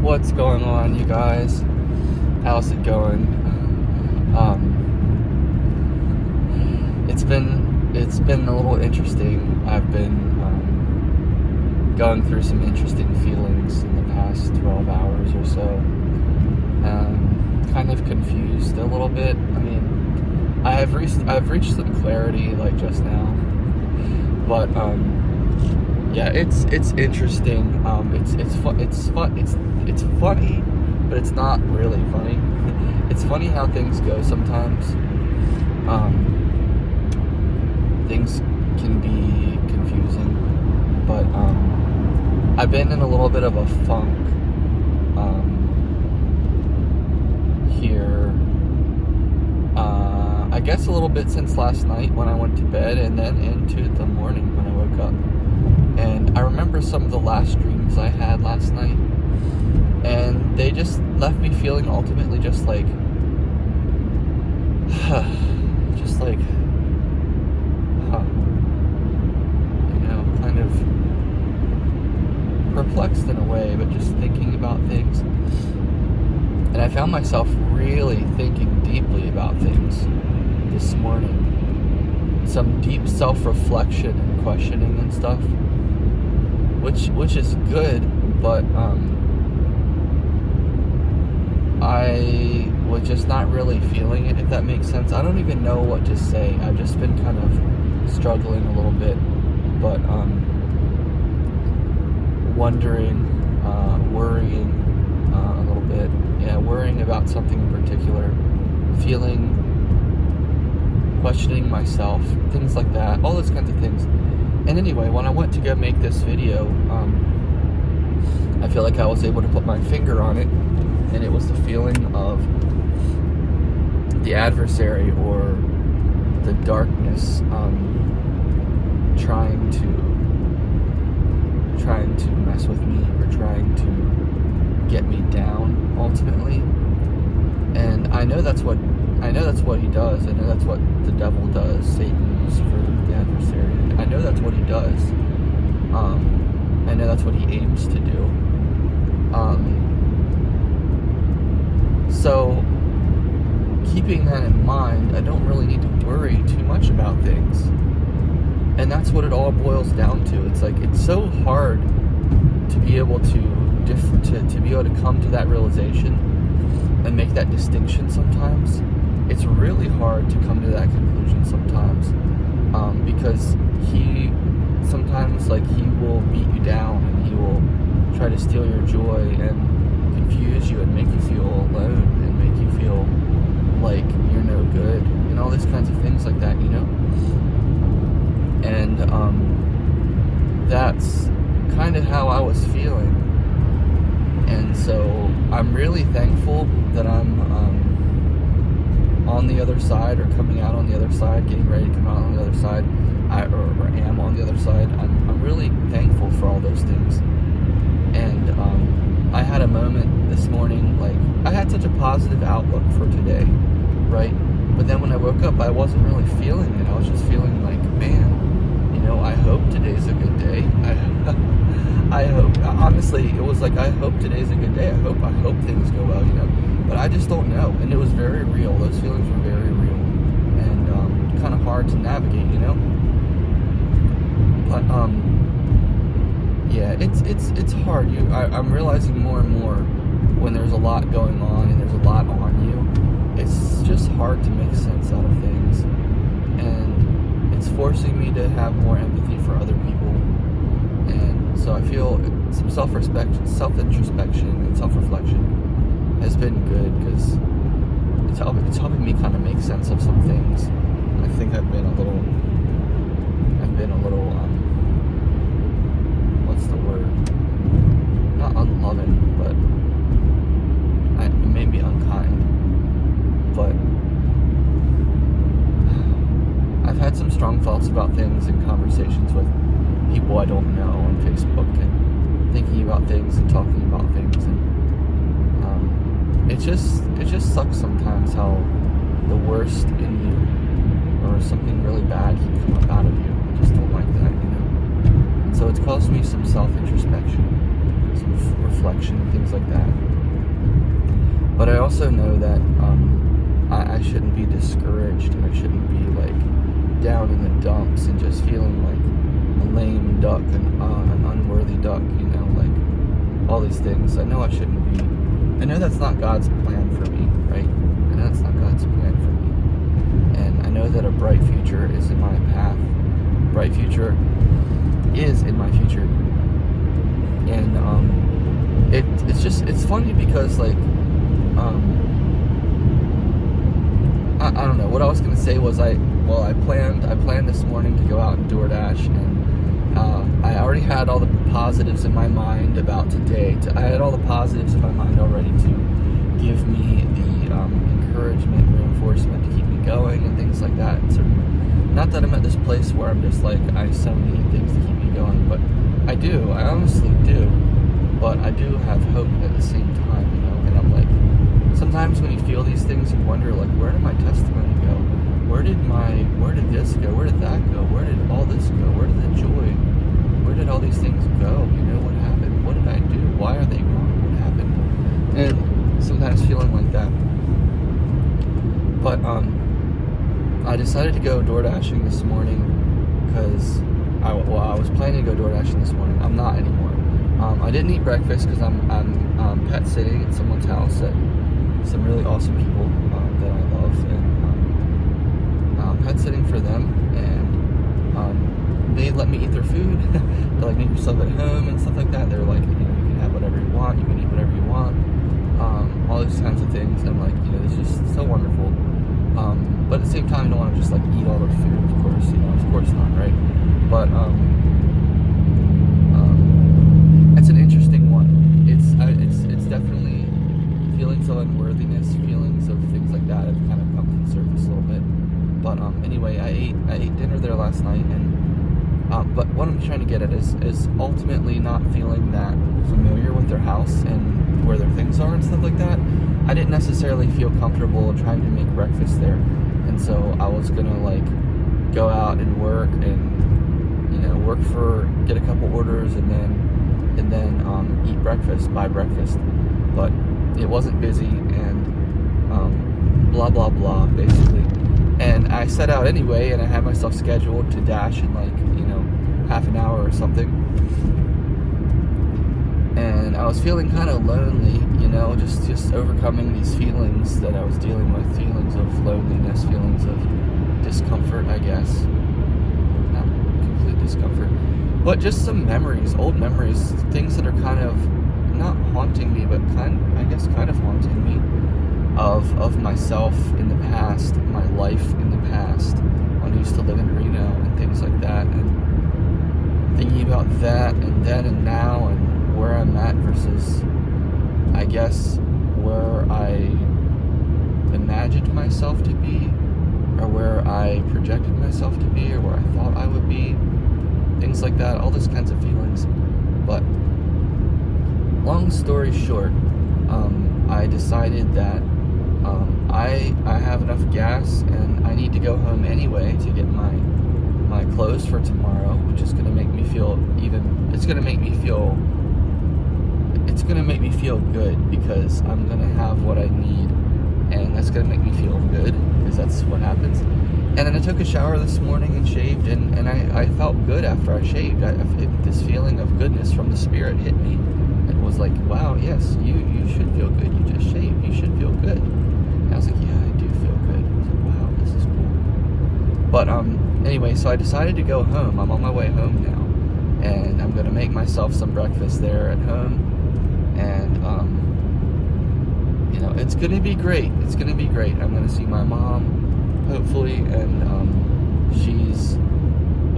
What's going on, you guys? How's it going? It's been a little interesting. I've been going through some interesting feelings in the past 12 hours or so. Kind of confused a little bit. I mean, I've reached some clarity like just now, but yeah, it's interesting. It's funny, but it's not really funny. It's funny how things go sometimes. Things can be confusing, but I've been in a little bit of a funk here. I guess a little bit since last night when I went to bed, and then into the morning when I woke up. And I remember some of the last dreams I had last night, and they just left me feeling ultimately just like kind of perplexed in a way, but just thinking about things. And I found myself really thinking deeply about things this morning. Some deep self-reflection and questioning and stuff, which is good, but I was just not really feeling it, if that makes sense. I don't even know what to say. I've just been kind of struggling a little bit, but wondering, worrying a little bit. Yeah, worrying about something in particular, questioning myself, things like that, all those kinds of things. And anyway, when I went to go make this video, I feel like I was able to put my finger on it, and it was the feeling of the adversary or the darkness trying to mess with me, or trying to get me down ultimately. And I know that's what he does. I know that's what the devil does, Satan, Lucifer, the adversary. I know that's what he does. I know that's what he aims to do. So, keeping that in mind, I don't really need to worry too much about things. And that's what it all boils down to. It's like, it's so hard to be able to be able to come to that realization and make that distinction sometimes. It's really hard to come to that conclusion sometimes, because he will beat you down, and he will try to steal your joy and confuse you and make you feel alone and make you feel like you're no good and all these kinds of things like that, you know? And that's kind of how I was feeling. And so I'm really thankful that I'm on the other side, or coming out on the other side, getting ready to come out on the other side, or am on the other side. I'm really thankful for all those things. And I had a moment this morning, like, I had such a positive outlook for today, right? But then when I woke up, I wasn't really feeling it. I was just feeling like, man, I hope today's a good day. I hope, honestly, it was like, I hope today's a good day. I hope things go well, but I just don't know. And it was very real. Those feelings were very real, and kind of hard to navigate, but yeah, it's hard. I'm realizing more and more when there's a lot going on and there's a lot on you, it's just hard to make sense out of things, and it's forcing me to have more empathy for other people. And so I feel some self-introspection, and self-reflection has been good, because it's helping me kind of make sense of some things. I think I've been a little what's the word? Not unloving, but maybe unkind. But I've had some strong thoughts about things in conversations with people I don't know on Facebook, and thinking about things and talking about things, and it just sucks sometimes how the worst in you, or something really bad, can come up out of you. I just don't like that, And so it's caused me some self-introspection, some reflection and things like that. But I also know that I shouldn't be discouraged, and I shouldn't be like down in the dumps and just feeling like a lame duck and an unworthy duck, like all these things. I know I shouldn't be. I know that's not God's plan for me, right? I know that's not God's plan for me. And I know that a bright future is in my path. Bright future is in my future. And it's funny because like I don't know. What I was gonna say was I planned this morning to go out and DoorDash, and I already had all the positives in my mind about today. I had all the positives in my mind already to give me the encouragement, reinforcement to keep me going and things like that. And so, not that I'm at this place where I'm just like I so need things to keep me going, but I do. I honestly do. But I do have hope at the same time, And I'm like, sometimes when you feel these things, you wonder like, where did my testimony go? Where did this go? Where did that go? Where did all this go? Where did the joy? Where did all these things go? What happened? What did I do? Why are they gone? What happened? And sometimes feeling like that. But I decided to go door dashing this morning because I was planning to go door dashing this morning. I'm not anymore. I didn't eat breakfast because I'm pet sitting at someone's house at some really awesome people that I love, and pet sitting for them, and they let me eat their food. They're like, make yourself at home and stuff like that. They're like, you can have whatever you want, you can eat whatever you want, all those kinds of things. I'm like, it's just so wonderful. But at the same time, I don't want to just like eat all their food, of course, of course not, right? But it's an interesting one. It's definitely feelings of unworthiness, feelings of things like that have kind of come to the surface a little bit. But anyway, I ate dinner there last night, and but what I'm trying to get at is ultimately not feeling that familiar with their house and where their things are and stuff like that. I didn't necessarily feel comfortable trying to make breakfast there, and so I was gonna like go out and work and get a couple orders and then eat breakfast, buy breakfast. But it wasn't busy, and blah blah blah basically. And I set out anyway, and I had myself scheduled to dash in like half an hour or something. And I was feeling kind of lonely, just overcoming these feelings that I was dealing with, feelings of loneliness, feelings of discomfort, I guess. Not complete discomfort, but just some memories, old memories, things that are kind of not haunting me, but kind of haunting me of myself in the past, my life in the past, when I used to live in Reno and things like that, and thinking about that and then and now and where I'm at versus, I guess, where I imagined myself to be, or where I projected myself to be, or where I thought I would be, things like that, all those kinds of feelings. But long story short, I decided that I have enough gas, and I need to go home anyway to get my clothes for tomorrow, which is going to make me feel it's going to make me feel good, because I'm going to have what I need, and that's going to make me feel good, because that's what happens. And then I took a shower this morning and shaved, and I felt good after I shaved. This feeling of goodness from the Spirit hit me. It was like, wow, yes, you should feel good. You just shaved. You should feel good. And I was like, yeah, I do feel good. I was like, wow, this is cool. But anyway, so I decided to go home. I'm on my way home now, and I'm going to make myself some breakfast there at home. And it's going to be great. It's going to be great. I'm going to see my mom, hopefully, and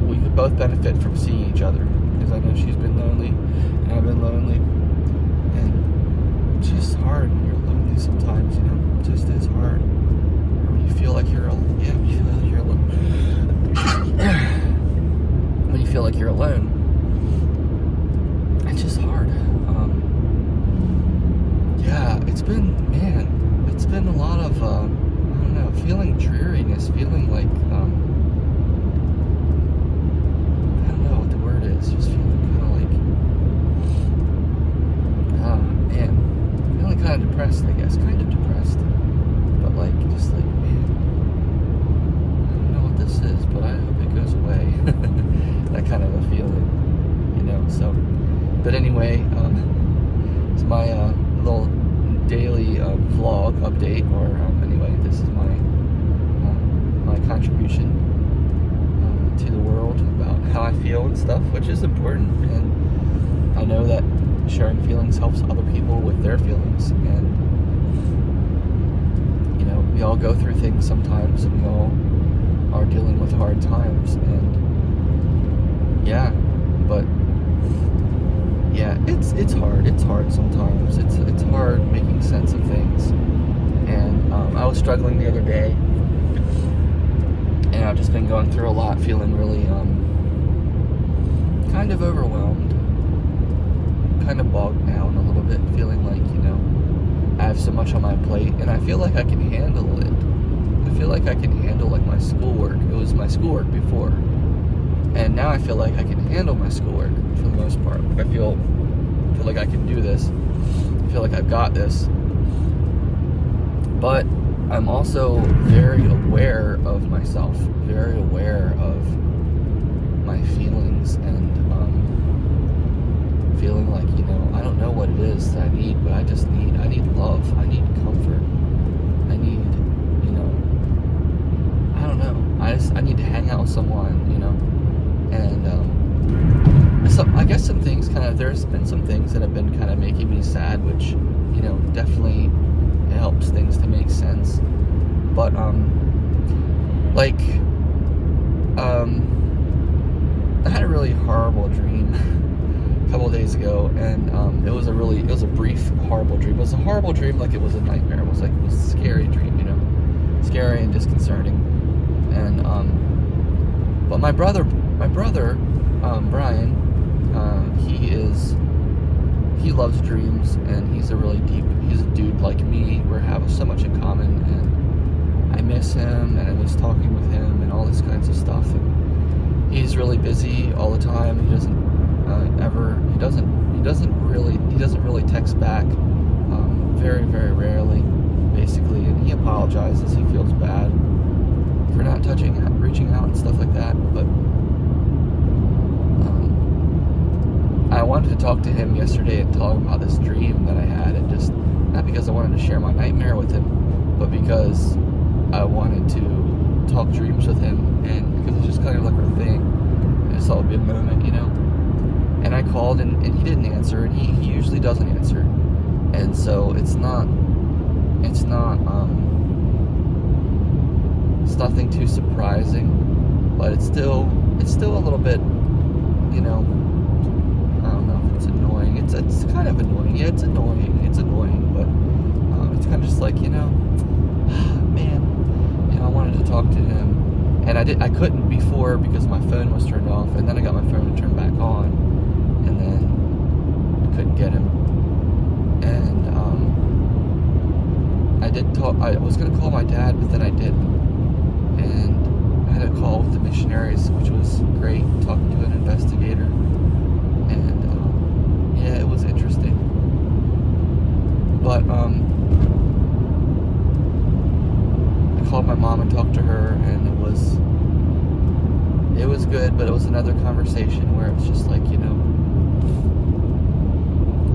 we could both benefit from seeing each other, because I know she's been lonely and I've been lonely, and it's just hard when you're lonely sometimes, it just is hard. Or when you feel like you're alone. When you feel like you're alone, it's just hard. It's been a lot of feeling dreariness, feeling like I don't know what the word is, just feeling kind of like, I don't kind of depressed, I guess, kind of depressed. But like, just like, man, I don't know what this is, but I hope it goes away. That kind of a feeling, you know. So, but anyway, it's my little daily vlog update, or anyway, this is my contribution to the world about how I feel and stuff, which is important. And I know that sharing feelings helps other people with their feelings, and you know, we all go through things sometimes, and we all are dealing with hard times, and yeah, but yeah, it's hard sometimes. It's hard making sense of things. And I was struggling the other day, and I've just been going through a lot, feeling really kind of overwhelmed, kind of bogged down a little bit, feeling like, you know, I have so much on my plate, and I feel like I can handle it. I feel like I can handle like my schoolwork. It was my schoolwork before, and now I feel like I can handle my schoolwork for the most part. I feel like I can do this. I feel like I've got this. But I'm also very aware of myself, very aware of my feelings, and feeling like, you know, I don't know what it is that I need, but I need love. I need comfort. I need, you know, I don't know. I need to hang out with someone, you know. And so I guess some things there's been some things that have been kind of making me sad, which, you know, definitely it helps things to make sense. But I had a really horrible dream a couple of days ago, and it was a brief horrible dream. It was a horrible dream, like it was a nightmare. It was a scary dream, you know, scary and disconcerting. And but my brother Brian, he loves dreams, and he's a dude like me. We have so much in common, and I miss him, and I miss talking with him, and all this kinds of stuff. And he's really busy all the time. He doesn't really text back, very, very rarely, basically. And he apologizes. He feels bad for not reaching out and stuff like that. But I wanted to talk to him yesterday and talk about this dream that I had, and just not because I wanted to share my nightmare with him, but because I wanted to talk dreams with him, and because it's just kind of like our thing. I just thought it would be a moment, you know. And I called, and he didn't answer, and he usually doesn't answer, and so it's nothing too surprising, but it's still a little bit, you know. I don't know if it's annoying. It's kind of annoying. Yeah, it's annoying, but it's kind of just like, you know, man, you know, I wanted to talk to him, and I couldn't before because my phone was turned off, and then I got my phone turned back on, and then I couldn't get him. And I was gonna call my dad, but then I didn't, and I had a call with the missionaries, which was great, talking to an investigator. And yeah, it was interesting. But I called my mom and talked to her, and it was good, but it was another conversation where it's just like, you know,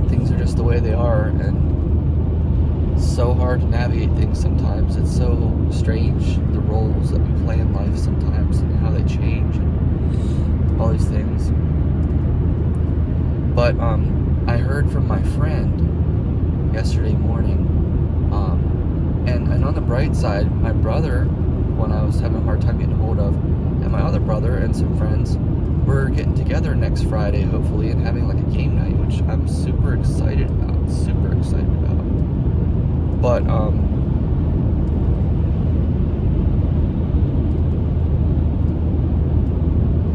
things are just the way they are, and it's so hard to navigate things sometimes. It's so strange, the roles that we play in life sometimes, and how they change, and all these things. But I heard from my friend yesterday morning, and on the bright side, my brother, when I was having a hard time getting a hold of, and my other brother and some friends, we're getting together next Friday, hopefully, and having like a game night, which I'm super excited about. But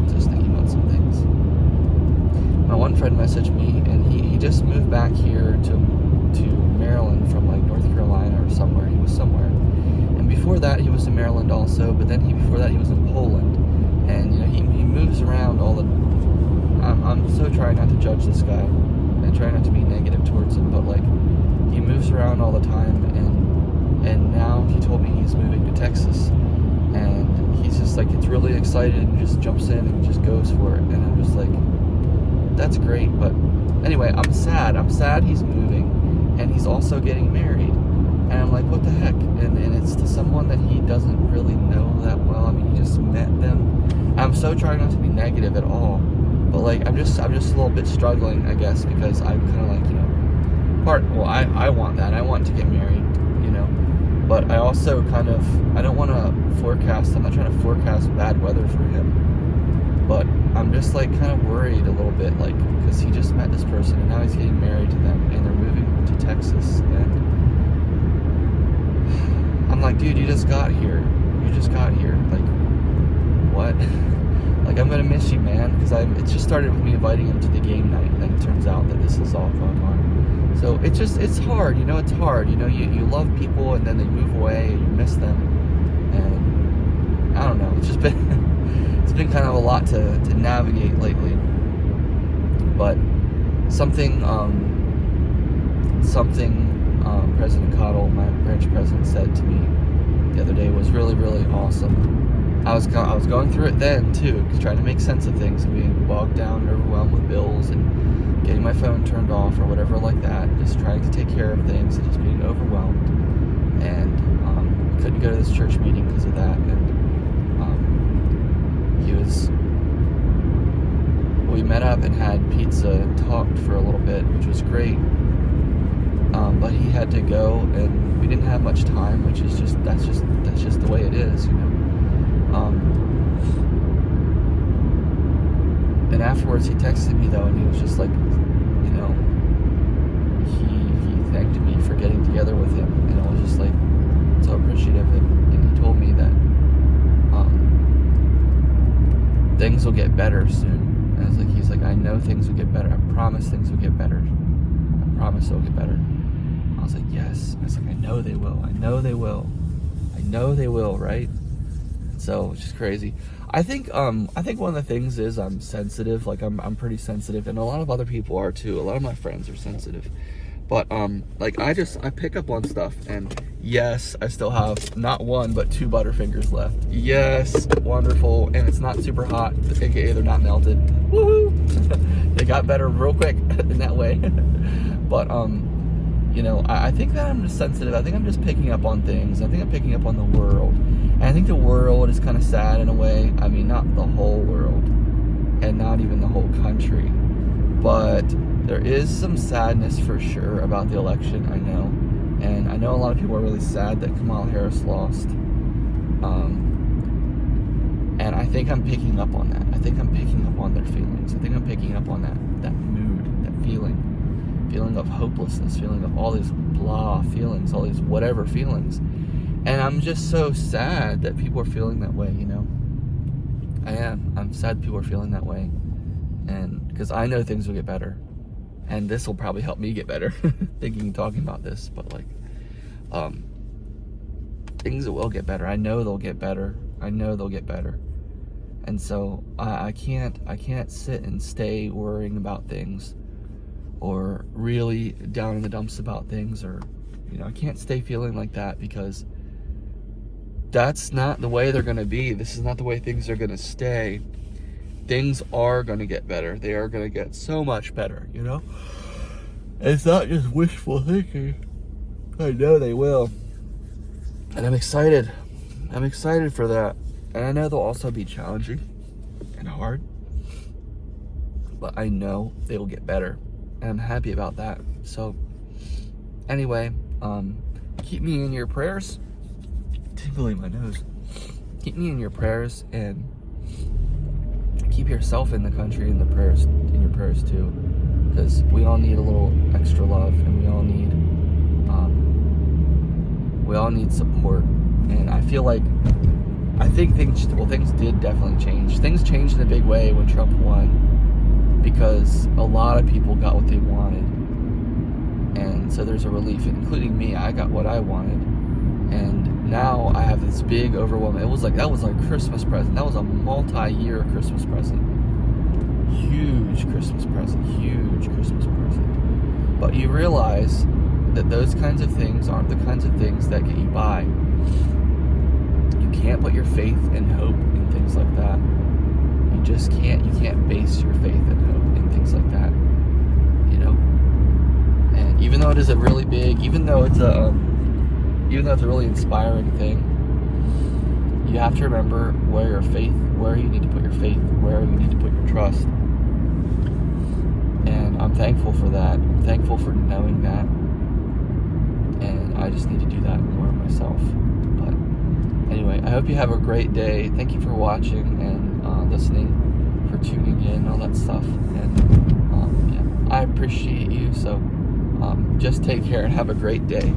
just thinking about some things. My one friend messaged me, and he just moved back here to Maryland from like North Carolina or somewhere. He was somewhere, and before that he was in Maryland also. But then before that he was in Poland, and you know, he moves around all the. I'm so trying not to judge this guy and try not to be negative towards him, but like, he moves around around all the time, and now he told me he's moving to Texas, and he's just like, it's really excited, and just jumps in and just goes for it. And I'm just like, that's great. But anyway, I'm sad he's moving, and he's also getting married, and I'm like, what the heck? And it's to someone that he doesn't really know that well. I mean, he just met them. I'm so trying not to be negative at all, but like, I'm just a little bit struggling, I guess, because I'm kind of like, you know, I want that. I want to get married, you know, but I also kind of, I don't want to forecast, I'm not trying to forecast bad weather for him, but I'm just like kind of worried a little bit, like, because he just met this person and now he's getting married to them and they're moving to Texas, and I'm like, dude, you just got here, like, what? Like, I'm gonna miss you, man, because it just started with me inviting him to the game night, and then it turns out that this is all going on. So it's hard, you know, it's hard, you know, you love people and then they move away and you miss them, and I don't know, it's just been, it's been kind of a lot to navigate lately, but something President Cottle, my branch president, said to me the other day was really, really awesome. I was going through it then too, trying to make sense of things and being bogged down and overwhelmed with bills and getting my phone turned off or whatever like that, just trying to take care of things and just being overwhelmed, and couldn't go to this church meeting because of that. And we met up and had pizza, talked for a little bit, which was great, but he had to go and we didn't have much time, which is that's just the way it is, you know. And afterwards he texted me though, and he was just like, you know, he thanked me for getting together with him, and I was just like so appreciative of him. And he told me that things will get better soon. And he's like, I know things will get better. I promise things will get better. I promise they'll get better. I was like, yes. I was like, I know they will. I know they will. I know they will, right? So it's just crazy. I think one of the things is I'm sensitive. Like I'm pretty sensitive, and a lot of other people are too. A lot of my friends are sensitive. But like I pick up on stuff, and yes, I still have not one but 2 Butterfingers left. Yes, wonderful, and it's not super hot, aka they're not melted. Woohoo! They got better real quick in that way. But you know, I think that I'm just sensitive. I think I'm just picking up on things. I think I'm picking up on the world. And I think the world is kind of sad in a way. I mean, not the whole world, and not even the whole country. But there is some sadness for sure about the election, I know. And I know a lot of people are really sad that Kamala Harris lost. And I think I'm picking up on that. I think I'm picking up on their feelings. I think I'm picking up on that mood, that feeling of hopelessness, feeling of all these blah feelings, all these whatever feelings. And I'm just so sad that people are feeling that way, you know. I am. I'm sad people are feeling that way. And because I know things will get better. And this will probably help me get better, thinking and talking about this. But like, things will get better. I know they'll get better. I know they'll get better. And so I can't sit and stay worrying about things, or really down in the dumps about things, or, you know, I can't stay feeling like that, because that's not the way they're going to be. This is not the way things are going to stay. Things are going to get better. They are going to get so much better, you know? It's not just wishful thinking. I know they will. And I'm excited. I'm excited for that. And I know they'll also be challenging and hard. But I know they will get better. And I'm happy about that. So, anyway, keep me in your prayers. Tickling my nose. Keep me in your prayers, and keep yourself in the country in your prayers too, because we all need a little extra love, and we all need support. And I think things did definitely change. Things changed in a big way when Trump won, because a lot of people got what they wanted, and so there's a relief, including me. I got what I wanted, and now I have this big overwhelming. That was like a Christmas present. That was a multi-year Christmas present. Huge Christmas present. But you realize that those kinds of things aren't the kinds of things that get you by. You can't put your faith and hope in things like that. You just can't. You can't base your faith and hope in things like that. You know. And even though it is a really big, even though it's a really inspiring thing, you have to remember where you need to put your faith, where you need to put your trust. And I'm thankful for that. I'm thankful for knowing that. And I just need to do that more myself. But anyway, I hope you have a great day. Thank you for watching and listening, for tuning in, all that stuff. And I appreciate you. So just take care and have a great day.